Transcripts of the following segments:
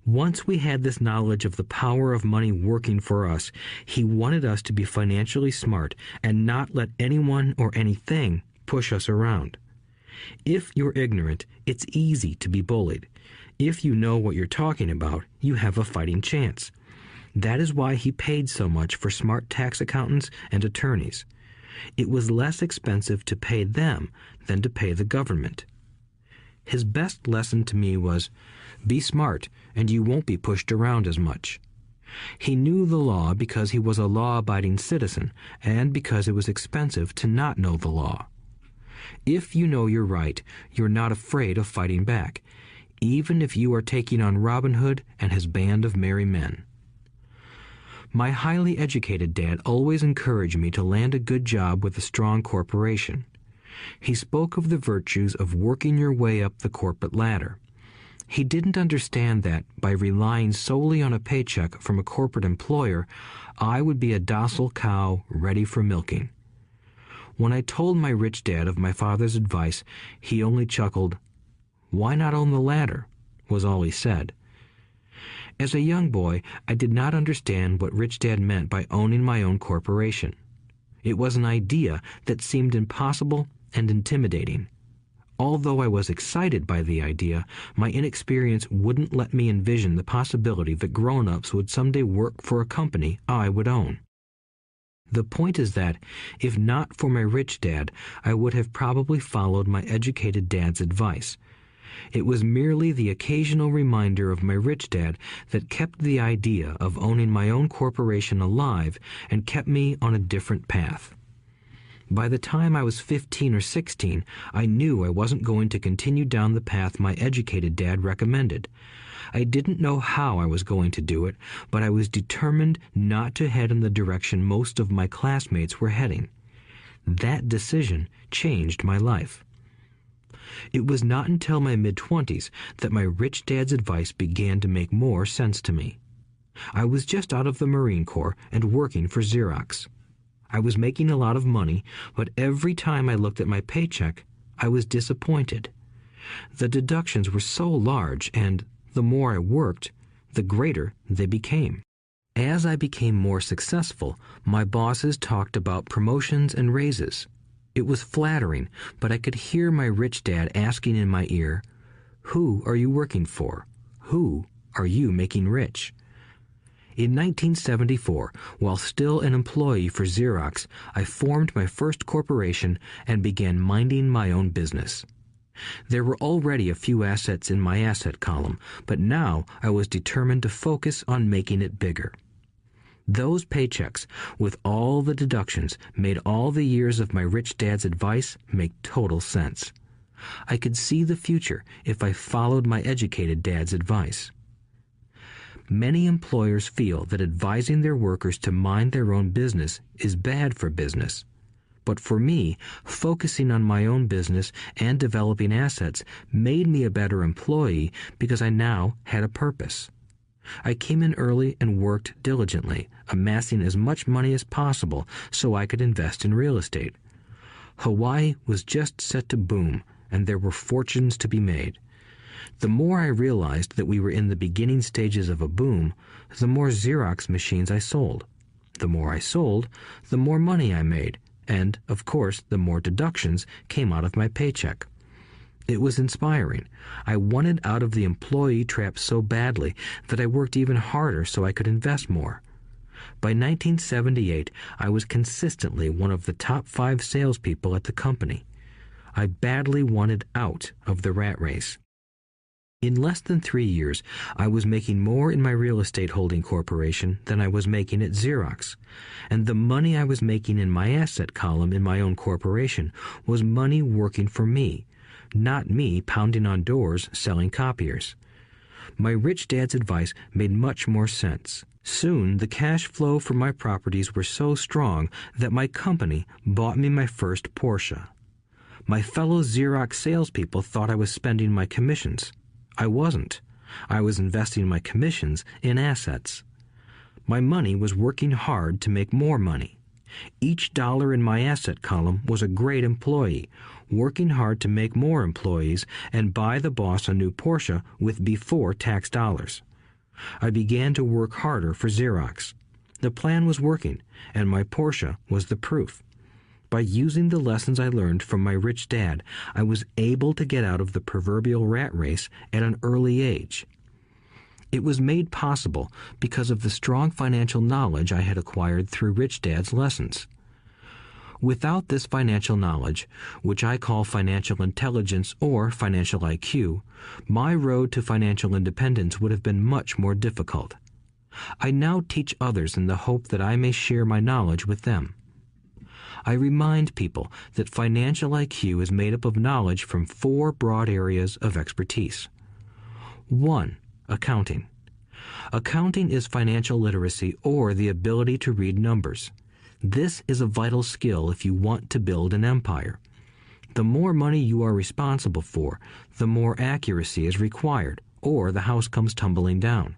Once we had this knowledge of the power of money working for us, he wanted us to be financially smart and not let anyone or anything push us around. If you're ignorant, it's easy to be bullied. If you know what you're talking about, you have a fighting chance. That is why he paid so much for smart tax accountants and attorneys. It was less expensive to pay them than to pay the government. His best lesson to me was, be smart and you won't be pushed around as much. He knew the law because he was a law-abiding citizen and because it was expensive to not know the law. If you know you're right, you're not afraid of fighting back, even if you are taking on Robin Hood and his band of merry men. My highly educated dad always encouraged me to land a good job with a strong corporation. He spoke of the virtues of working your way up the corporate ladder. He didn't understand that, by relying solely on a paycheck from a corporate employer, I would be a docile cow ready for milking. When I told my rich dad of my father's advice, he only chuckled. "Why not own the ladder?" was all he said. As a young boy, I did not understand what Rich Dad meant by owning my own corporation. It was an idea that seemed impossible and intimidating. Although I was excited by the idea, my inexperience wouldn't let me envision the possibility that grown-ups would someday work for a company I would own. The point is that, if not for my rich dad, I would have probably followed my educated dad's advice. It was merely the occasional reminder of my rich dad that kept the idea of owning my own corporation alive and kept me on a different path. By the time I was 15 or 16, I knew I wasn't going to continue down the path my educated dad recommended. I didn't know how I was going to do it, but I was determined not to head in the direction most of my classmates were heading. That decision changed my life. It was not until my mid-20s that my rich dad's advice began to make more sense to me. I was just out of the Marine Corps and working for Xerox. I was making a lot of money, but every time I looked at my paycheck, I was disappointed. The deductions were so large, and the more I worked, the greater they became. As I became more successful, my bosses talked about promotions and raises. It was flattering, but I could hear my rich dad asking in my ear, "Who are you working for? Who are you making rich?" In 1974, while still an employee for Xerox, I formed my first corporation and began minding my own business. There were already a few assets in my asset column, but now I was determined to focus on making it bigger. Those paychecks, with all the deductions, made all the years of my rich dad's advice make total sense. I could see the future if I followed my educated dad's advice. Many employers feel that advising their workers to mind their own business is bad for business. But for me, focusing on my own business and developing assets made me a better employee because I now had a purpose. I came in early and worked diligently, amassing as much money as possible so I could invest in real estate. Hawaii was just set to boom, and there were fortunes to be made. The more I realized that we were in the beginning stages of a boom, the more Xerox machines I sold. The more I sold, the more money I made, and, of course, the more deductions came out of my paycheck. It was inspiring. I wanted out of the employee trap so badly that I worked even harder so I could invest more. By 1978, I was consistently one of the top 5 salespeople at the company. I badly wanted out of the rat race. In less than 3 years, I was making more in my real estate holding corporation than I was making at Xerox, and the money I was making in my asset column in my own corporation was money working for me, not me pounding on doors selling copiers. My rich dad's advice made much more sense. Soon, the cash flow from my properties were so strong that my company bought me my first Porsche. My fellow Xerox salespeople thought I was spending my commissions. I wasn't. I was investing my commissions in assets. My money was working hard to make more money. Each dollar in my asset column was a great employee, working hard to make more employees and buy the boss a new Porsche with before-tax dollars. I began to work harder for Xerox. The plan was working, and my Porsche was the proof. By using the lessons I learned from my rich dad, I was able to get out of the proverbial rat race at an early age. It was made possible because of the strong financial knowledge I had acquired through Rich Dad's lessons. Without this financial knowledge, which I call financial intelligence or financial IQ, my road to financial independence would have been much more difficult. I now teach others in the hope that I may share my knowledge with them. I remind people that financial IQ is made up of knowledge from 4 broad areas of expertise. 1. Accounting. Accounting is financial literacy or the ability to read numbers. This is a vital skill if you want to build an empire. The more money you are responsible for, the more accuracy is required, or the house comes tumbling down.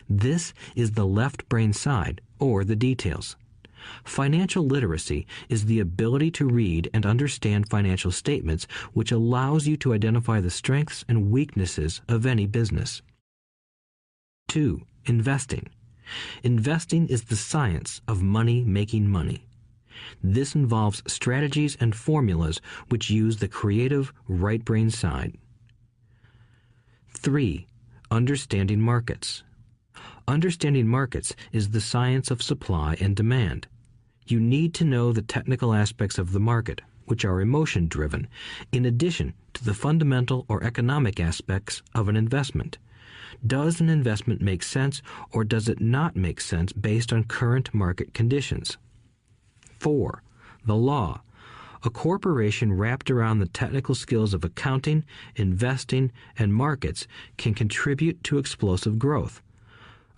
This is the left brain side, or the details. Financial literacy is the ability to read and understand financial statements, which allows you to identify the strengths and weaknesses of any business. 2. Investing. Investing is the science of money making money. This involves strategies and formulas which use the creative right brain side. 3. Understanding markets. Understanding markets is the science of supply and demand. You need to know the technical aspects of the market, which are emotion-driven, in addition to the fundamental or economic aspects of an investment. Does an investment make sense or does it not make sense based on current market conditions? 4. The law. A corporation wrapped around the technical skills of accounting, investing, and markets can contribute to explosive growth.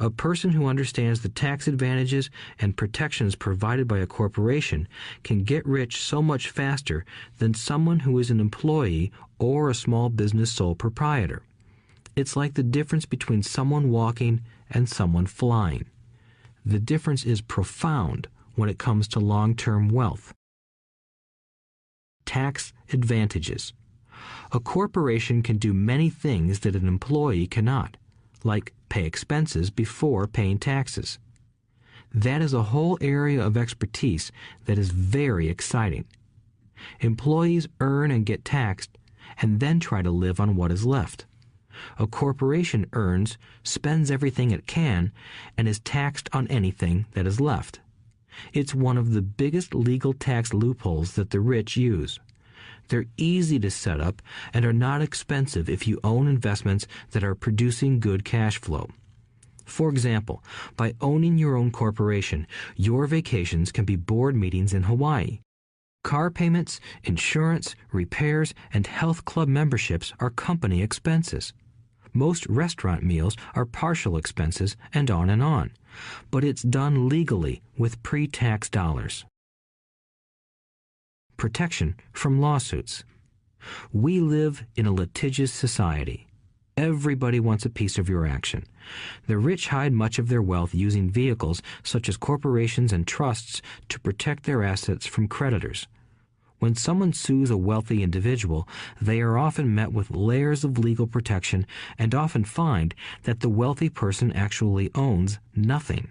A person who understands the tax advantages and protections provided by a corporation can get rich so much faster than someone who is an employee or a small business sole proprietor. It's like the difference between someone walking and someone flying. The difference is profound when it comes to long-term wealth. Tax advantages. A corporation can do many things that an employee cannot, like pay expenses before paying taxes. That is a whole area of expertise that is very exciting. Employees earn and get taxed, and then try to live on what is left. A corporation earns, spends everything it can, and is taxed on anything that is left. It's one of the biggest legal tax loopholes that the rich use. They're easy to set up and are not expensive if you own investments that are producing good cash flow. For example, by owning your own corporation, your vacations can be board meetings in Hawaii. Car payments, insurance, repairs, and health club memberships are company expenses. Most restaurant meals are partial expenses, and on. But it's done legally with pre-tax dollars. Protection from lawsuits. We live in a litigious society. Everybody wants a piece of your action. The rich hide much of their wealth using vehicles such as corporations and trusts to protect their assets from creditors. When someone sues a wealthy individual, they are often met with layers of legal protection and often find that the wealthy person actually owns nothing.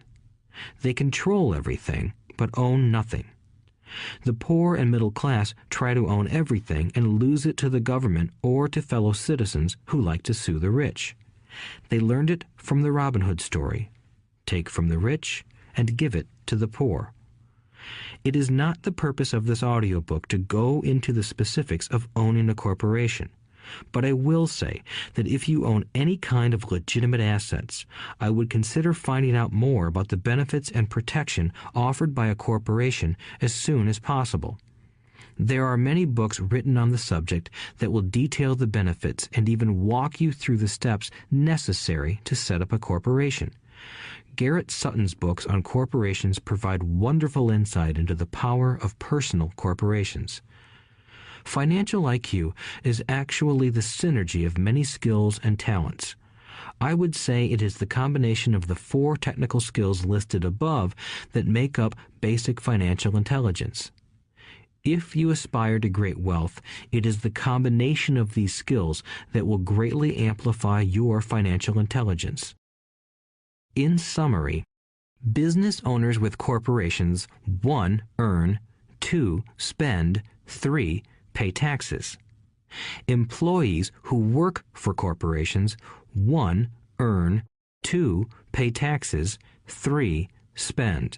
They control everything, but own nothing. The poor and middle class try to own everything and lose it to the government or to fellow citizens who like to sue the rich. They learned it from the Robin Hood story. Take from the rich and give it to the poor. It is not the purpose of this audiobook to go into the specifics of owning a corporation, but I will say that if you own any kind of legitimate assets, I would consider finding out more about the benefits and protection offered by a corporation as soon as possible. There are many books written on the subject that will detail the benefits and even walk you through the steps necessary to set up a corporation. Garrett Sutton's books on corporations provide wonderful insight into the power of personal corporations. Financial IQ is actually the synergy of many skills and talents. I would say it is the combination of the 4 technical skills listed above that make up basic financial intelligence. If you aspire to great wealth, it is the combination of these skills that will greatly amplify your financial intelligence. In summary, business owners with corporations 1. Earn, 2. Spend, 3. Pay taxes. Employees who work for corporations 1. Earn, 2. Pay taxes, 3. Spend.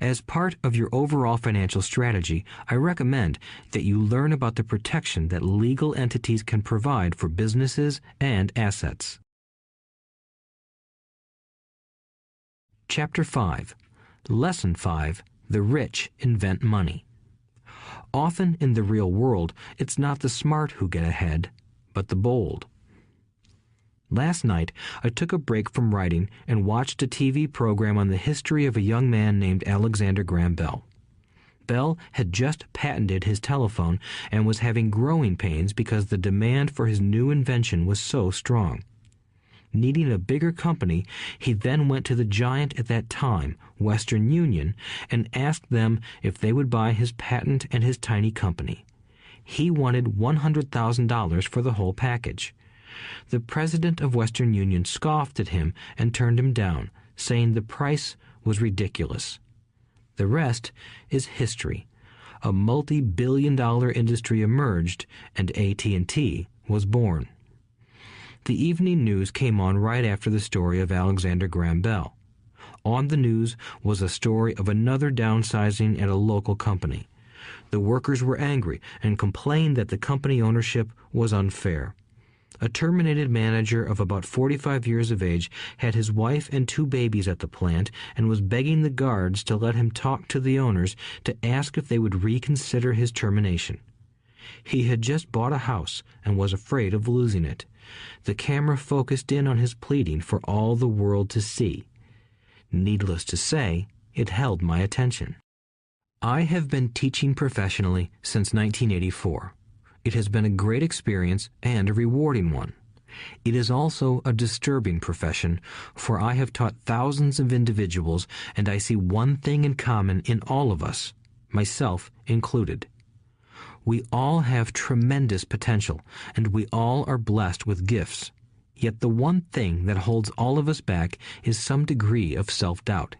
As part of your overall financial strategy, I recommend that you learn about the protection that legal entities can provide for businesses and assets. Chapter 5. Lesson 5. The rich invent money. Often in the real world, it's not the smart who get ahead, but the bold. Last night, I took a break from writing and watched a TV program on the history of a young man named Alexander Graham Bell. Bell had just patented his telephone and was having growing pains because the demand for his new invention was so strong. Needing a bigger company, he then went to the giant at that time, Western Union, and asked them if they would buy his patent and his tiny company. He wanted $100,000 for the whole package. The president of Western Union scoffed at him and turned him down, saying the price was ridiculous. The rest is history. A multi-billion-dollar industry emerged, and AT&T was born. The evening news came on right after the story of Alexander Graham Bell. On the news was a story of another downsizing at a local company. The workers were angry and complained that the company ownership was unfair. A terminated manager of about 45 years of age had his wife and 2 babies at the plant and was begging the guards to let him talk to the owners to ask if they would reconsider his termination. He had just bought a house and was afraid of losing it. The camera focused in on his pleading for all the world to see. Needless to say, it held my attention. I have been teaching professionally since 1984. It has been a great experience and a rewarding one. It is also a disturbing profession, for I have taught thousands of individuals, and I see one thing in common in all of us, myself included. We all have tremendous potential, and we all are blessed with gifts. Yet the one thing that holds all of us back is some degree of self-doubt.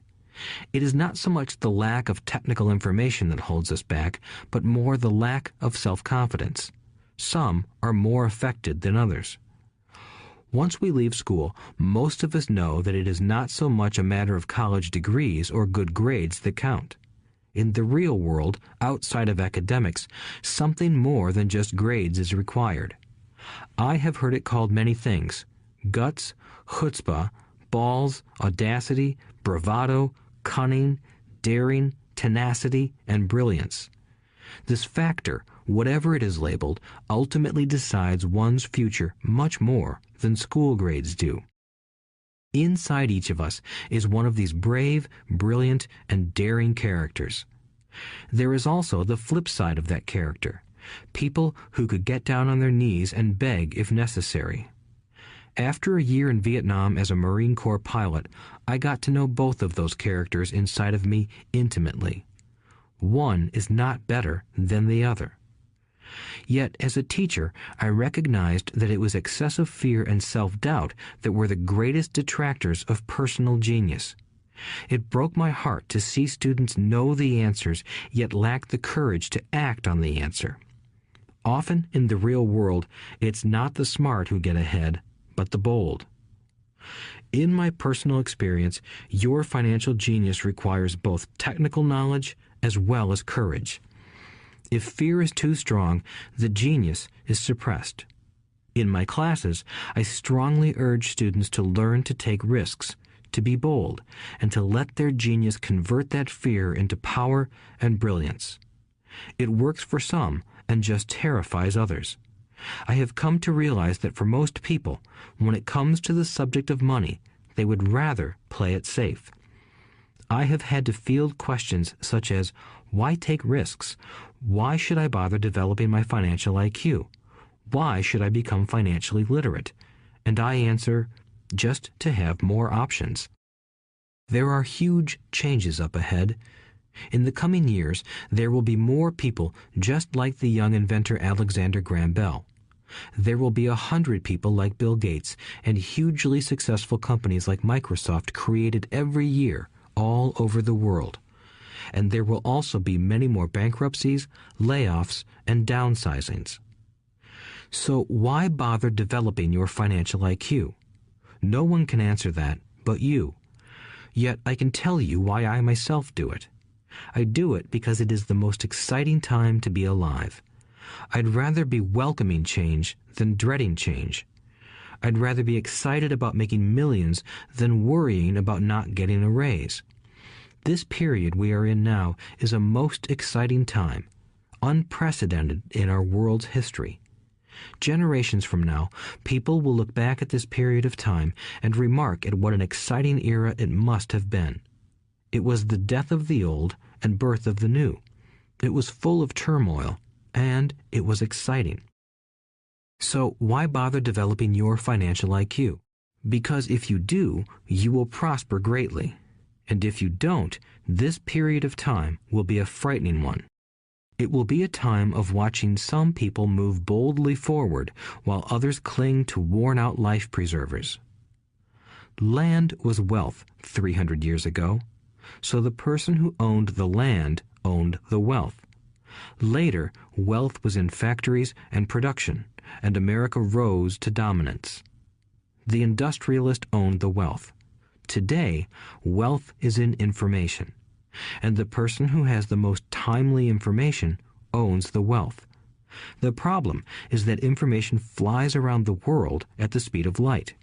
It is not so much the lack of technical information that holds us back, but more the lack of self-confidence. Some are more affected than others. Once we leave school, most of us know that it is not so much a matter of college degrees or good grades that count. In the real world, outside of academics, something more than just grades is required. I have heard it called many things: guts, chutzpah, balls, audacity, bravado, cunning, daring, tenacity, and brilliance. This factor, whatever it is labeled, ultimately decides one's future much more than school grades do. Inside each of us is one of these brave, brilliant, and daring characters. There is also the flip side of that character, people who could get down on their knees and beg if necessary. After a year in Vietnam as a Marine Corps pilot, I got to know both of those characters inside of me intimately. One is not better than the other. Yet, as a teacher, I recognized that it was excessive fear and self-doubt that were the greatest detractors of personal genius. It broke my heart to see students know the answers, yet lack the courage to act on the answer. Often in the real world, it's not the smart who get ahead, but the bold. In my personal experience, your financial genius requires both technical knowledge as well as courage. If fear is too strong, the genius is suppressed. In my classes, I strongly urge students to learn to take risks, to be bold, and to let their genius convert that fear into power and brilliance. It works for some and just terrifies others. I have come to realize that for most people, when it comes to the subject of money, they would rather play it safe. I have had to field questions such as, why take risks? Why should I bother developing my financial IQ? Why should I become financially literate? And I answer, just to have more options. There are huge changes up ahead. In the coming years, there will be more people just like the young inventor Alexander Graham Bell. There will be 100 people like Bill Gates and hugely successful companies like Microsoft created every year all over the world. And there will also be many more bankruptcies, layoffs, and downsizings. So why bother developing your financial IQ? No one can answer that but you. Yet I can tell you why I myself do it. I do it because it is the most exciting time to be alive. I'd rather be welcoming change than dreading change. I'd rather be excited about making millions than worrying about not getting a raise. This period we are in now is a most exciting time, unprecedented in our world's history. Generations from now, people will look back at this period of time and remark at what an exciting era it must have been. It was the death of the old and birth of the new. It was full of turmoil, and it was exciting. So why bother developing your financial IQ? Because if you do, you will prosper greatly. And if you don't, this period of time will be a frightening one. It will be a time of watching some people move boldly forward while others cling to worn-out life preservers. Land was wealth 300 years ago, so the person who owned the land owned the wealth. Later, wealth was in factories and production, and America rose to dominance. The industrialist owned the wealth. Today, wealth is in information, and the person who has the most timely information owns the wealth. The problem is that information flies around the world at the speed of light.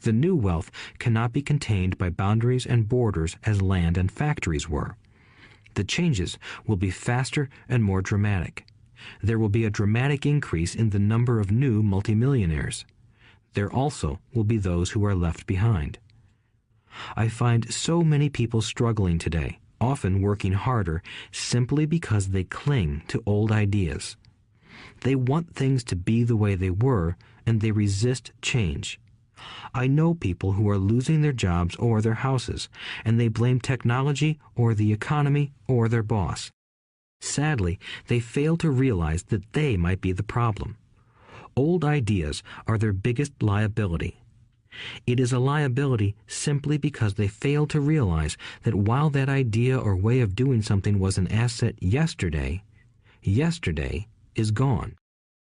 The new wealth cannot be contained by boundaries and borders as land and factories were. The changes will be faster and more dramatic. There will be a dramatic increase in the number of new multimillionaires. There also will be those who are left behind. I find so many people struggling today, often working harder, simply because they cling to old ideas. They want things to be the way they were, and they resist change. I know people who are losing their jobs or their houses, and they blame technology or the economy or their boss. Sadly, they fail to realize that they might be the problem. Old ideas are their biggest liability. It is a liability simply because they fail to realize that while that idea or way of doing something was an asset yesterday, yesterday is gone.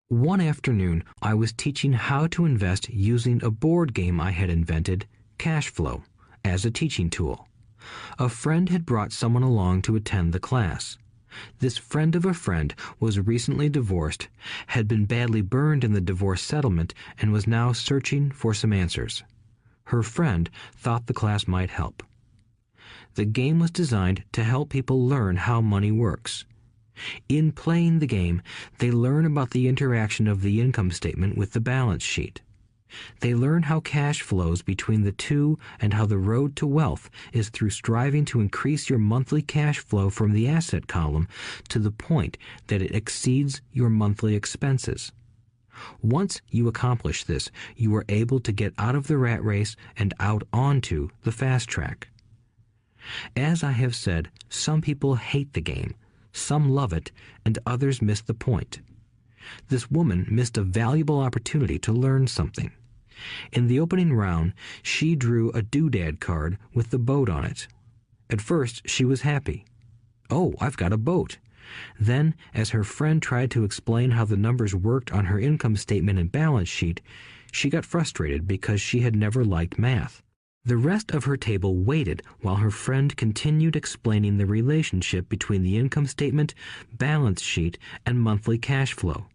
One afternoon, I was teaching how to invest using a board game I had invented, Cash Flow, as a teaching tool. A friend had brought someone along to attend the class. This friend of a friend was recently divorced, had been badly burned in the divorce settlement, and was now searching for some answers. Her friend thought the class might help. The game was designed to help people learn how money works. In playing the game, they learn about the interaction of the income statement with the balance sheet. They learn how cash flows between the two and how the road to wealth is through striving to increase your monthly cash flow from the asset column to the point that it exceeds your monthly expenses. Once you accomplish this, you are able to get out of the rat race and out onto the fast track. As I have said, some people hate the game, some love it, and others miss the point. This woman missed a valuable opportunity to learn something. In the opening round, she drew a doodad card with the boat on it. At first, she was happy. "Oh, I've got a boat." Then, as her friend tried to explain how the numbers worked on her income statement and balance sheet, she got frustrated because she had never liked math. The rest of her table waited while her friend continued explaining the relationship between the income statement, balance sheet, and monthly cash flow.